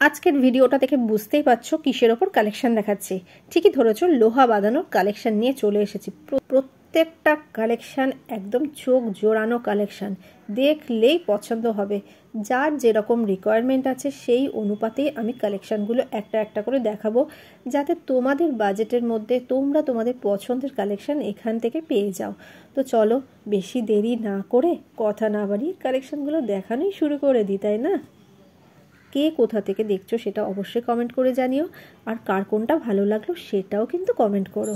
আজকের ভিডিওটা দেখে বুঝতেই পারছো কিসের ওপর কালেকশন দেখাচ্ছি। ঠিকই ধরেছো, লোহা বাঁধানোর কালেকশন নিয়ে চলে এসেছি। প্রত্যেকটা কালেকশন একদম চোখ জোড়ানো কালেকশন, দেখলেই পছন্দ হবে। যার যেরকম রিকোয়ারমেন্ট আছে সেই অনুপাতেই আমি কালেকশনগুলো একটা একটা করে দেখাবো, যাতে তোমাদের বাজেটের মধ্যে তোমরা তোমাদের পছন্দের কালেকশন এখান থেকে পেয়ে যাও। তো চলো বেশি দেরি না করে, কথা না বাড়িয়ে কালেকশনগুলো দেখানোই শুরু করে দিই, তাই না? কে কোথা থেকে দেখছো সেটা অবশ্যই কমেন্ট করে জানিও, আর কার কোনটা ভালো লাগলো সেটাও কিন্তু কমেন্ট করো।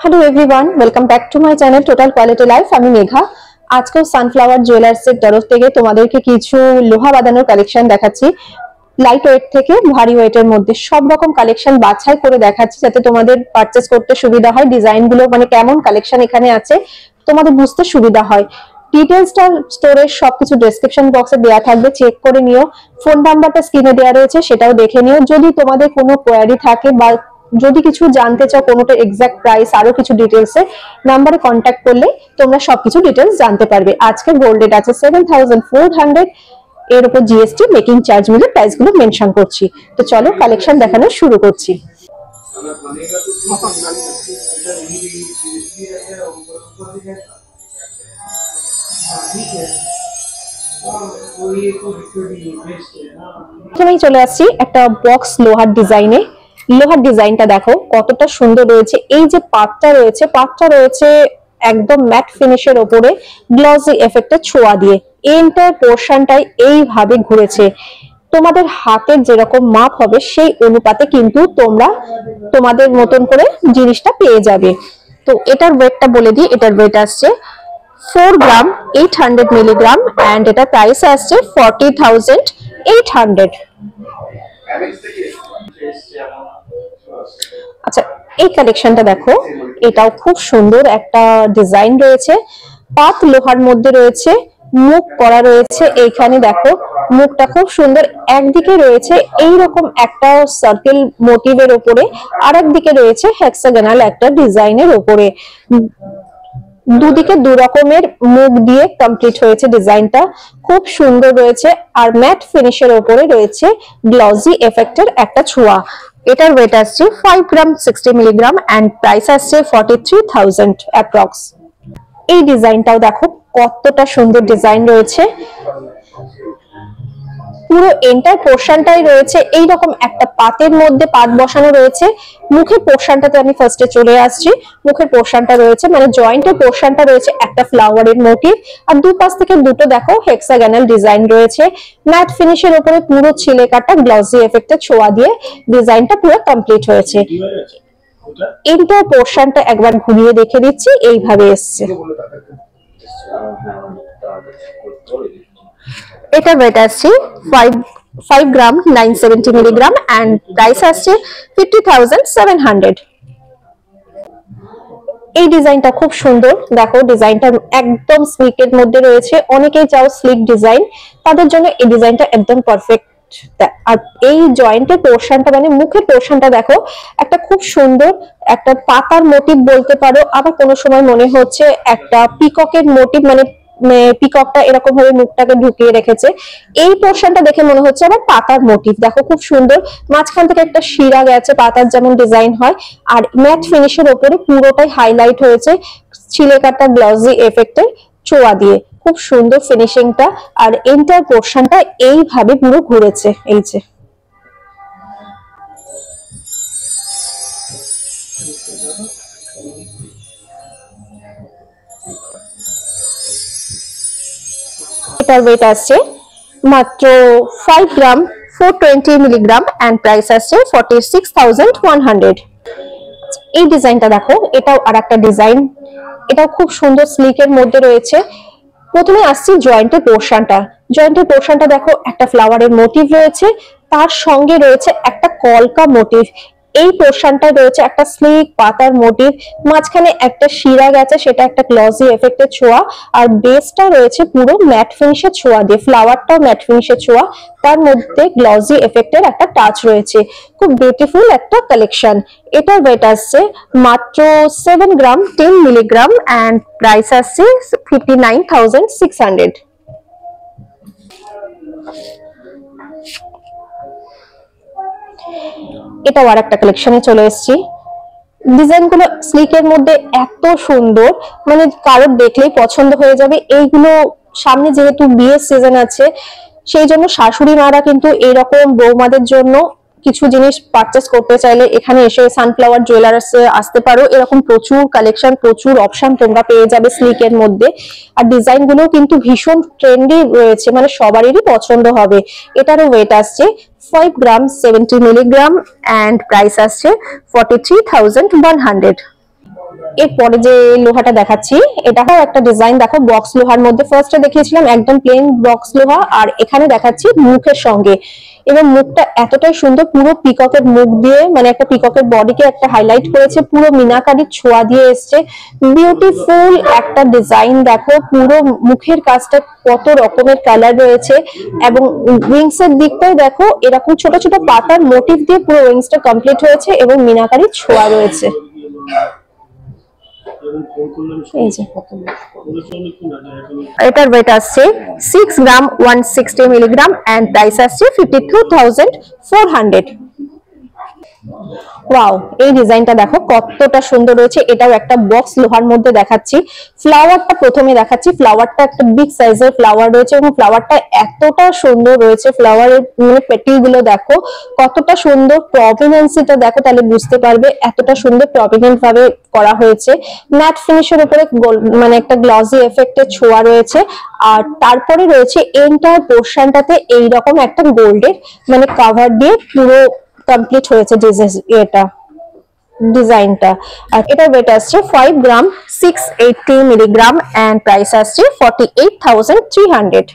Hello everyone, welcome back to my channel total quality life. আমি মেঘা। আজকেও সানফ্লাওয়ার জুয়েলার্সের তরফ থেকে তোমাদেরকে কিছু লোহা বাঁধানোর কালেকশন দেখাচ্ছি। লাইট ওয়েট থেকে ভারী ওয়েটের মধ্যে সব রকম কালেকশন বাছাই করে দেখাচ্ছি, যাতে তোমাদের পারচেস করতে সুবিধা হয়। ডিজাইনগুলো মানে কেমন কালেকশন এখানে আছে তোমাদের বুঝতে সুবিধা হয়। ডিটেলসটা স্টোরের সবকিছু ডেসক্রিপশন বক্সে দেওয়া থাকবে, চেক করে নিও। ফোন নাম্বারটা স্ক্রিনে দেওয়া রয়েছে, সেটাও দেখে নিও। যদি তোমাদের কোনো কোয়ারি থাকে বা যদি কিছু জানতে চাও, কোনোটা এক্সাক্ট প্রাইস, আরো কিছু ডিটেলসে নাম্বারে কন্ট্যাক্ট করলে তোমরা সবকিছু ডিটেলস জানতে পারবে। আজকে গোল্ড রেট আছে 7400, এর উপর জিএসটি মেকিং চার্জ মিলে প্রাইসগুলো মেনশন করছি। তো চলো কালেকশন দেখানো শুরু করছি। প্রথমেই চলে আসছি একটা বক্স লোহার ডিজাইনে। লোহার ডিজাইনটা দেখো কতটা সুন্দর রয়েছে। এই যে পাতটা রয়েছে একদম ম্যাট ফিনিশের ওপরে গ্লসি এফেক্টের ছোঁয়া দিয়ে। এন্টার পোর্শনটাই এইভাবে ঘুরেছে। তোমাদের হাতের যেরকম মাপ হবে সেই অনুপাতে কিন্তু তোমরা তোমাদের মতন করে জিনিসটা পেয়ে যাবে। তো এটার ওয়েটটা বলে দিই। এটার ওয়েট আসছে 4 গ্রাম 800 মিলিগ্রাম এন্ড এটা প্রাইস আসছে 40,800। আচ্ছা, এই কালেকশনটা দেখো, এটাও খুব সুন্দর একটা ডিজাইন রয়েছে। পাত লোহার মধ্যে রয়েছে, মুখ করা রয়েছে। এইখানে দেখো মুখটা খুব সুন্দর। একদিকে রয়েছে এইরকম একটা সার্কেল মোটিভের উপরে, আর একদিকে রয়েছে হেক্সাগোনাল একটা ডিজাইনের উপরে। দুদিকে দু রকমের মুখ দিয়ে কমপ্লিট হয়েছে ডিজাইনটা, খুব সুন্দর রয়েছে। আর ম্যাট ফিনিশের উপরে রয়েছে গ্লসি এফেক্টের একটা ছোঁয়া। এটার ওয়েট আসছে 5 গ্রাম 60 মিলিগ্রাম এন্ড প্রাইস আসছে 43,000 অ্যাপ্রক্স। এই ডিজাইনটাও দেখো কতটা সুন্দর ডিজাইন রয়েছে। পুরো এন্টার পোর্শনটাই রয়েছে এইরকম একটা পাতের মধ্যে পাত বসানো রয়েছে। মুখের পোর্শনটাতে আমি ফার্স্টে চলে আসছি। মুখের পোর্শনটা রয়েছে মানে জয়েন্টের পোর্শনটা রয়েছে একটা ফ্লাওয়ারের মোটিভ, আর দুপাশ থেকে দুটো দেখো হেক্সাগোনাল ডিজাইন রয়েছে। ম্যাট ফিনিশের উপরে পুরো ছিলে কাটা গ্লসি এফেক্টের ছোঁয়া দিয়ে ডিজাইনটা পুরো কমপ্লিট হয়েছে। এন্টার পোর্শনটা একবার ঘুরিয়ে দেখে দিচ্ছি, এইভাবে এসছে। এটা ওয়েট আসছে 5 গ্রাম 970 মিলিগ্রাম এন্ড প্রাইস আসছে 50,700। এই ডিজাইনটা খুব সুন্দর। দেখো ডিজাইনটা একদম স্লিকের মধ্যে রয়েছে। অনেকেই চাও স্লিক ডিজাইন, তাদের জন্য এই ডিজাইনটা একদম পারফেক্ট। আর এই জয়েন্টের পোর্শনটা মানে মুখের পোর্শনটা দেখো একটা খুব সুন্দর একটা পাতার মোটিভ বলতে পারো, আবার কোনো সময় মনে হচ্ছে একটা পিককের মোটিভ, মানে পিককটা এরকম ভাবে মুখটাকে ঢুকিয়ে রেখেছে। এই পোর্শনটা দেখে মনে হচ্ছে আবার পাতার মোটিভ। দেখো খুব সুন্দর, মাঝখান থেকে একটা শিরা গেছে, পাতার যেমন ডিজাইন হয়। আর ম্যাট ফিনিশের উপরে পুরোটাই হাইলাইট হয়েছে ছিলে কাটা গ্লসি এফেক্টের ছোঁয়া দিয়ে। খুব সুন্দর ফিনিশিংটা। আর এন্টার পোর্শনটা এইভাবে পুরো ঘুরেছে। এই যে এটার ওয়েট আসছে মাত্র 5 গ্রাম 420 মিলিগ্রাম এন্ড প্রাইস আসছে 46,100। এই ডিজাইনটা দেখো, এটাও আর একটা ডিজাইন। এটাও খুব সুন্দর স্লিকের মধ্যে রয়েছে। প্রথমে আসছি জয়েন্টের পোর্শনটা দেখো একটা ফ্লাওয়ারের মোটিভ রয়েছে, তার সঙ্গে রয়েছে একটা কলকা মোটিভ। এই পোর্শনটায় রয়েছে একটা স্লিক পাতার মোটিভ, মাঝখানে একটা শিরা গেছে, সেটা একটা গ্লসি এফেক্টের ছোঁয়া, আর বেসটা রয়েছে পুরো ম্যাট ফিনিশের ছোঁয়া দিয়ে, ফ্লাওয়ারটাও ম্যাট ফিনিশের ছোঁয়া, তার মধ্যে গ্লসি এফেক্টের একটা টাচ রয়েছে। খুব বিউটিফুল একটা কালেকশন। এটার ওয়েট আসছে মাত্র 7 গ্রাম 10 মিলিগ্রাম অ্যান্ড প্রাইস আসছে 59,600। এটাও আর একটা কালেকশনে চলে এসেছি। ডিজাইন গুলো স্লিকের মধ্যে এত সুন্দর, মানে কারোর দেখলেই পছন্দ হয়ে যাবে। এইগুলো সামনে যেহেতু বিয়ের সিজন আছে, সেই জন্য শাশুড়ি মারা কিন্তু এইরকম বৌমাদের জন্য কিছু জিনিস পারচেস করতে চাইলে এখানে এসে সানফ্লাওয়ার জুয়েলার্সে আসতে পারো। এরকম প্রচুর কালেকশন, প্রচুর অপশন তোমরা পেয়ে যাবে স্লিকের মধ্যে। আর ডিজাইন গুলো কিন্তু ভীষণ ট্রেন্ডি রয়েছে, মানে সবারই পছন্দ হবে। এটারও ওয়েট আসছে 5 গ্রাম 70 মিলিগ্রাম অ্যান্ড প্রাইস আসছে 43,100। এরপরে যে লোহাটা দেখাচ্ছি, এটাও একটা ডিজাইন দেখো বক্স লোহার মধ্যে। ফার্স্টে দেখিয়েছিলাম একদম প্লেন বক্স লোহা, আর এখানে দেখাচ্ছি মুখের সঙ্গে। এবং মুখটা এতটাই সুন্দর, পুরো পিককের মুখ দিয়ে, মানে একটা পিককের বডিকে একটা হাইলাইট করেছে, পুরো মিনাকারির ছোঁয়া দিয়ে এসছে। বিউটিফুল একটা ডিজাইন দেখো, পুরো মুখের কাজটা কত রকমের কালার রয়েছে। এবং উইংস এর দিকটাও দেখো, এরকম ছোট ছোট পাতার মোটিভ দিয়ে পুরো উইংসটা কমপ্লিট হয়েছে এবং মিনাকারির ছোঁয়া রয়েছে। এটার ওয়েট আসছে 6 গ্রাম 160 মিলিগ্রাম অ্যান্ড প্রাইস আসছে 52,400। ওয়াও, এই ডিজাইনটা দেখো কতটা সুন্দর রয়েছে। এটাও একটা বক্স লোহার মধ্যে দেখাচ্ছি। ফ্লাওয়ারটা প্রথমে দেখাচ্ছি। ফ্লাওয়ারটা একটা বিগ সাইজের ফ্লাওয়ার রয়েছে এবং ফ্লাওয়ারটা এতটা সুন্দর রয়েছে। ফ্লাওয়ারের মানে পেটিল গুলো দেখো কতটা সুন্দর, প্রমিনেন্সিটা দেখো তাহলে বুঝতে পারবে এতটা সুন্দর প্রমিনেন্ট ভাবে করা হয়েছে। ম্যাট ফিনিশের উপরে মানে একটা গ্লসি এফেক্টের ছোঁয়া রয়েছে। আর তারপরে রয়েছে এন্টার পোর্শনটাতে এইরকম একটা গোল্ডের মানে কভার দিয়ে পুরো কমপ্লিট হয়েছে এটা ডিজাইনটা। আর এটার ওয়েট আসছে 5 গ্রাম 680 মিলিগ্রাম এন্ড প্রাইস আসছে 48,300।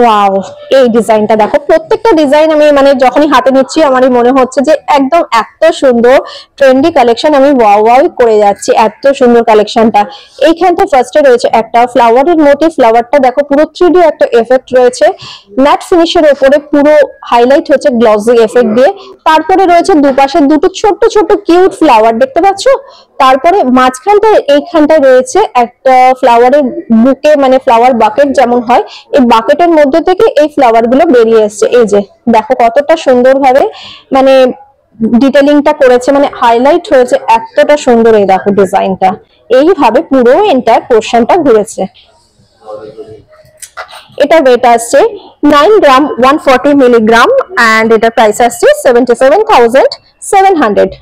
ওয়াও, এই ডিজাইনটা দেখো। প্রত্যেকটা ডিজাইন আমি মানে যখনই হাতে নিচ্ছি আমারই মনে হচ্ছে যে একদম এত সুন্দর ট্রেন্ডি কালেকশন, আমি ওয়াও ওয়াও করে যাচ্ছি, এত সুন্দর কালেকশনটা। এইখানটা ফার্স্টে রয়েছে একটা ফ্লাওয়ারের মোটিভ। ফ্লাওয়ারটা দেখো পুরো 3D একটা এফেক্ট রয়েছে, ম্যাট ফিনিশের উপরে পুরো হাইলাইট হচ্ছে গ্লসি এফেক্ট দিয়ে। তারপরে রয়েছে দুপাশে দুটো ছোট ছোট কিউট ফ্লাওয়ার দেখতে পাচ্ছ। তারপরে মাঝখানটায় এইখানটায় রয়েছে একটা ফ্লাওয়ারের বুকে, মানে ফ্লাওয়ার বাকেট যেমন হয়, এই বাকেটের মধ্যে থেকে এই ফ্লাওয়ার গুলো বেরিয়ে এসছে। এই যে দেখো কতটা সুন্দর ভাবে মানে ডিটেলিংটা করেছে, মানে হাইলাইট হয়েছে, এতটা সুন্দর। এই দেখো ডিজাইনটা এইভাবে পুরো এন্টার পোর্শনটা ঘুরেছে। এটা ওয়েট আসছে 9 গ্রাম 140 মিলিগ্রাম এন্ড এটা প্রাইস আসছে 77,700।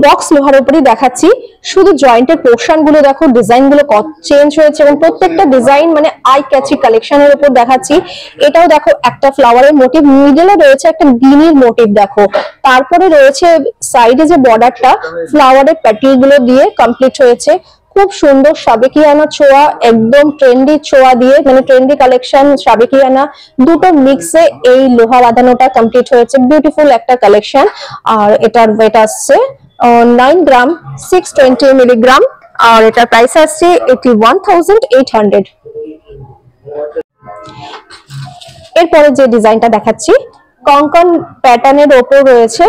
বক্স লোহার উপরই দেখাচ্ছি। শুধু জয়েন্টের পোর্শন গুলো দেখো, ডিজাইন গুলো কত চেঞ্জ হয়েছে এবং প্রত্যেকটা ডিজাইন মানে আই ক্যাচি কালেকশনের উপর দেখাচ্ছি। এটাও দেখো একটা ফ্লাওয়ারের মোটিভ, মিডলে রয়েছে একটা গ্রিনির মোটিভ দেখো। তারপরে রয়েছে সাইডে যে বর্ডারটা ফ্লাওয়ারের প্যাটেল গুলো দিয়ে কমপ্লিট হয়েছে। খুব সুন্দর সাবেকিয়ানা ছোঁয়া, একদম ট্রেন্ডি ছোঁয়া দিয়ে, মানে ট্রেন্ডি কালেকশন সাবেকিয়ানা দুটো মিক্সে এই লোহা বাঁধানোটা কমপ্লিট হয়েছে। বিউটিফুল একটা কালেকশন। আর এটার ওয়েট আসছে 9 গ্রাম 620 মিলিগ্রাম আর এটার প্রাইস আসছে 81,800। এরপরে যে ডিজাইনটা দেখাচ্ছি কঙ্কন প্যাটার্নের ওপর রয়েছে,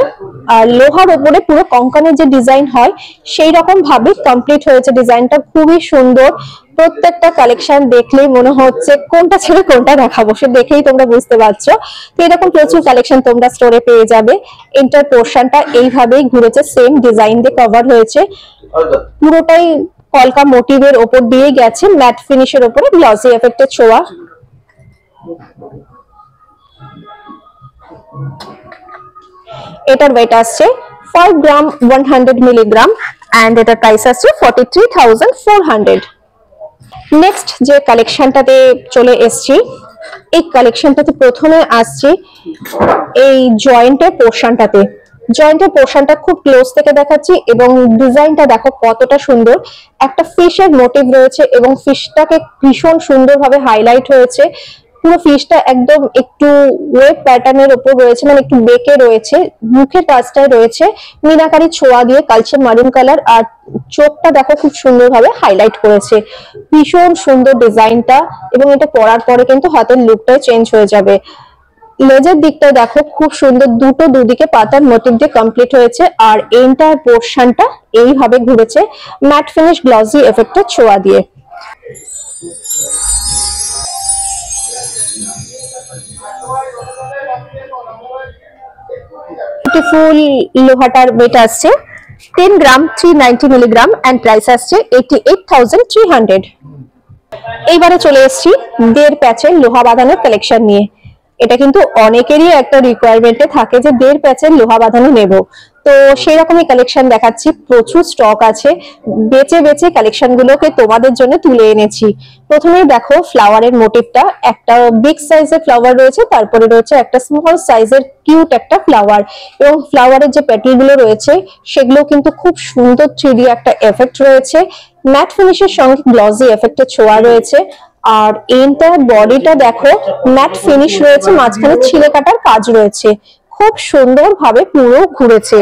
আর লোহার ওপরে পুরো কঙ্কনের যে ডিজাইন হয় সেই রকম ভাবে কমপ্লিট হয়েছে। ডিজাইনটা খুবই সুন্দর। প্রত্যেকটা কালেকশন দেখলেই মনে হচ্ছে কোনটা ছেড়ে কোনটা দেখাবো, সে দেখেই তোমরা বুঝতে পারছো। তো এরকম প্রচুর কালেকশন তোমরা স্টোরে পেয়ে যাবে। এন্টার পোর্শনটা এইভাবেই ঘুরেছে, সেম ডিজাইন দিয়ে কভার হয়েছে, পুরোটাই কলকা মোটিভের ওপর দিয়ে গেছে, ম্যাট ফিনিশের ওপরে গ্লসি এফেক্টের ছোঁয়া। এটার ওয়েট আসছে 5 গ্রাম 100 মিলিগ্রাম এন্ড এটার প্রাইস আসছে 43,400। নেক্সট যে কালেকশনটাতে চলে এসেছি, এই কালেকশনটাতে প্রথমে আসছে এই জয়েন্টের পোর্শনটাতে। জয়েন্টের পোর্শনটা খুব ক্লোজ থেকে দেখাচ্ছি এবং ডিজাইনটা দেখো কতটা সুন্দর। একটা ফিশের মোটিভ রয়েছে এবং ফিশটাকে ভীষণ সুন্দরভাবে হাইলাইট হয়েছে। পুরো ফিশটা একদম একটু ওয়েব প্যাটার্নের উপর রয়েছে, মানে একটু বেঁকে রয়েছে, মুখের কাজটায় রয়েছে মিনাকারি ছোঁয়া দিয়ে কালচে মারুন কালার, আর চোখটা দেখো খুব সুন্দরভাবে হাইলাইট করেছে। ভীষণ সুন্দর ডিজাইনটা, এবং এটা পরার পরে কিন্তু হাতের লুকটাই চেঞ্জ হয়ে যাবে। লেজের দিকটা দেখো খুব সুন্দর, দুদিকে পাতার মোটিভ দিয়ে কমপ্লিট হয়েছে, আর এন্টায়ার পোর্শনটা এইভাবে ঘুরেছে ম্যাট ফিনিশ গ্লসি এফেক্টের ছোঁয়া দিয়ে। বিউটিফুল লোহাটার ওয়েট আসছে 10 গ্রাম 390 মিলিগ্রাম এন্ড প্রাইস আসছে 88,300। এইবারে চলে এসেছি দের প্যাচের লোহা বাঁধানোর কালেকশন নিয়ে। এটা কিন্তু অনেকেরই একটা রিকোয়ারমেন্টে থাকে যে দের প্যাচের লোহা বাঁধানো নেব, তো সেই রকমই কালেকশন দেখাচ্ছি। প্রচুর স্টক আছে, বেচে বেচে কালেকশন গুলোকে তোমাদের জন্য তুলে এনেছি। প্রথমেই দেখো ফ্লাওয়ারের মোটিভটা, একটা বিগ সাইজের ফ্লাওয়ার রয়েছে, তারপরে রয়েছে একটা স্মল সাইজের কিউট একটা ফ্লাওয়ার, এবং ফ্লাওয়ারের যে পেটাল গুলো রয়েছে সেগুলো কিন্তু খুব সুন্দর 3D একটা এফেক্ট রয়েছে। ম্যাট ফিনিশের সঙ্গে গ্লসি এফেক্টের ছোঁয়া রয়েছে, আর এন্টায়ার বডিটা দেখো ম্যাট ফিনিশ রয়েছে, মাঝখানে ছিলে কাটার কাজ রয়েছে, খুব সুন্দর ভাবে পুরো ঘুরেছে।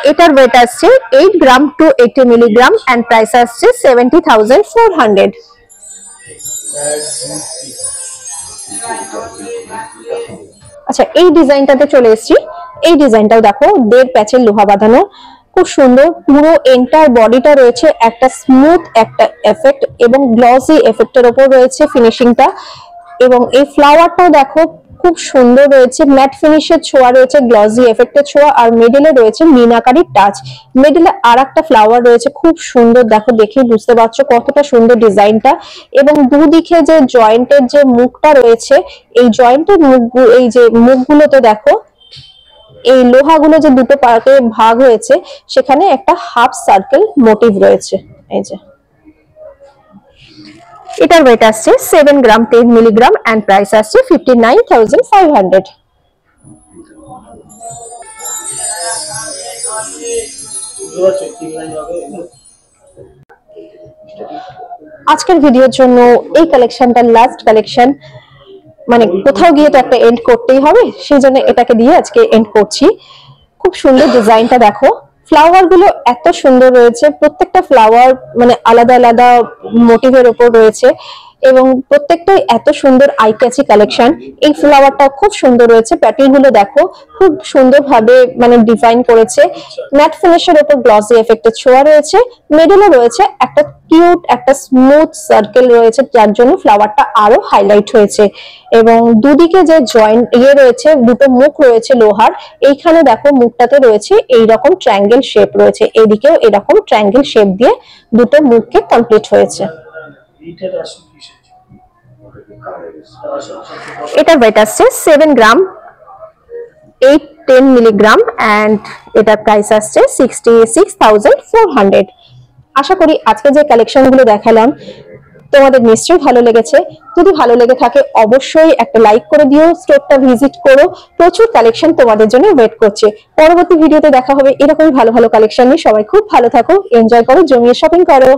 এটার ওয়েট আসছে 8 gram to 80 milligram and price আসছে 70,400। আচ্ছা, এই ডিজাইনটাতে চলে এসেছি। এই ডিজাইনটাও দেখো দের প্যাচের লোহা বাঁধানো, খুব সুন্দর। পুরো এন্টায়ার বডিটা রয়েছে একটা স্মুথ একটা এফেক্ট, এবং গ্লসি এফেক্টের উপর রয়েছে ফিনিশিংটা, এবং এই ফ্লাওয়ারটাও দেখো খুব সুন্দর রয়েছে, ম্যাট ফিনিশের ছোঁয়া রয়েছে, গ্লসি এফেক্টের ছোঁয়া, আর মিডলে রয়েছে মিনাকারি টাচ। মিডলে আর একটা ফ্লাওয়ার রয়েছে, খুব সুন্দর, দেখো দেখেই বুঝতে পারছো কতটা সুন্দর ডিজাইনটা। এবং দুদিকে যে জয়েন্টের যে মুখটা রয়েছে, এই জয়েন্টের মুখগুলো, এই যে মুখগুলোতে দেখো এই লোহাগুলো যে দুটো পার্টে ভাগ হয়েছে, সেখানে একটা হাফ সার্কেল মোটিভ রয়েছে। এই যে এটার ওয়েট আসছে 7 গ্রাম 10 মিলিগ্রাম এন্ড প্রাইস আসছে 59,500। আজকের ভিডিওর জন্য এই কালেকশনটা লাস্ট কালেকশন, মানে কোথাও গিয়ে তো একটা এন্ড করতেই হবে, সেই জন্য এটাকে দিয়ে আজকে এন্ড করছি। খুব সুন্দর ডিজাইনটা দেখো, ফ্লাওয়ার গুলো এত সুন্দর রয়েছে, প্রত্যেকটা ফ্লাওয়ার মানে আলাদা আলাদা মোটিভের উপর রয়েছে, এবং প্রত্যেকটাই এত সুন্দর আই ক্যাচি কালেকশন। এই ফ্লাওয়ারটা খুব সুন্দর রয়েছে, প্যাটেল গুলো দেখো খুব সুন্দর ভাবে মানে ডিজাইন করেছে, ম্যাট ফিনিশের উপর গ্লসি এফেক্টের ছোঁয়া রয়েছে, মিডলে রয়েছে একটা কিউট একটা স্মুথ সার্কেল রয়েছে, যার জন্য ফ্লাওয়ারটা আরো হাইলাইট হয়েছে। এবং দুদিকে যে জয়েন্ট রয়েছে, দুটো মুখ রয়েছে লোহার, এইখানে দেখো মুখটাতে রয়েছে এইরকম ট্রায়াঙ্গেল শেপ রয়েছে, এদিকেও এরকম ট্রায়াঙ্গেল শেপ দিয়ে দুটো মুখকে কমপ্লিট হয়েছে। এটা ওয়েট আসছে 7 গ্রাম 810 মিলিগ্রাম এন্ড এটার প্রাইস আসছে 66,400। আশা করি আজকে যে কালেকশন গুলো দেখালাম তোমাদের নিশ্চয়ই ভালো লেগেছে। যদি ভালো লেগে থাকে অবশ্যই একটা লাইক করে দিও, স্টোরটা ভিজিট করো, প্রচুর কালেকশন তোমাদের জন্য ওয়েট করছে। পরবর্তী ভিডিওতে দেখা হবে এরকমই ভালো ভালো কালেকশন নিয়ে। সবাই খুব ভালো থাকো, এনজয় করো, জমিয়ে শপিং করো।